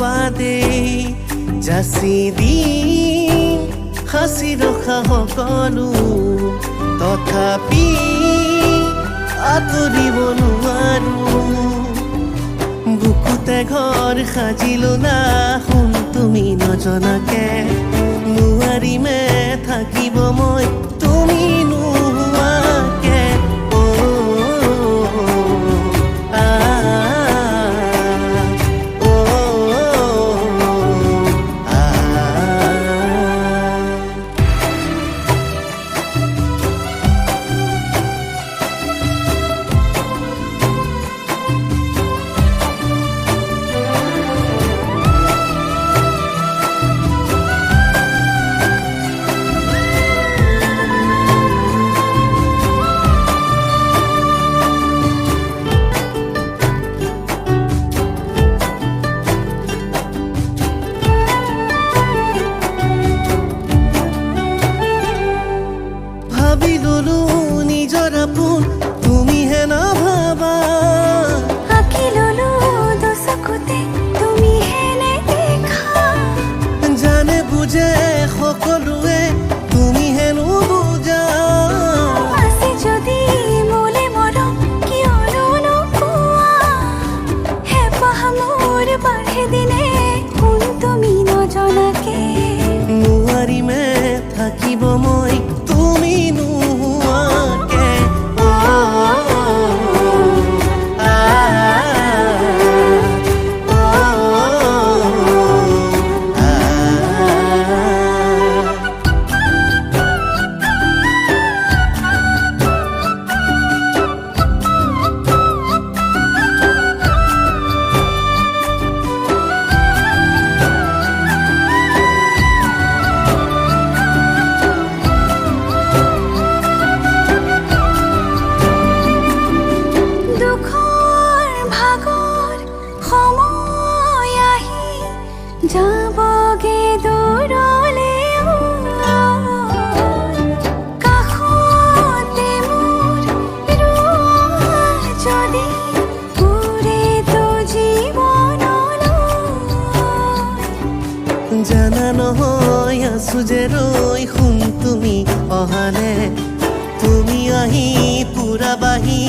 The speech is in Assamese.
বাদেই যাচি দিম সাঁচি ৰখা সকলো তথাপি আঁতৰিব নোৱাৰো বুকুতে ঘৰ সাজিলো না শুন তুমি নজনাকে নোৱাৰিমে থাকিব মই তুমি নোহোৱাকে ভাবি ললো নিজৰ আপোন তুমিহে নাভাবা আঁকি ললো দচকুতে তুমিহে নেদেখা জানে বুজে সকলোৱে তুমিহে নুবুজা আছে যদি মোলে মৰম কিয়নো নোপোৱা হেঁপাহ মোৰ বাঢ়ে দিনে কোন তুমি নজনাকে নোৱাৰিমে থাকিব মই তুমি নোহোৱাকে যাবগে দূৰলে কাষতে মোৰ যদি পুৰেতো জীৱনলৈ জানা নহয় আছো যে ৰৈ শুন তুমি অহালে তুমি আহি পুৰা বাহি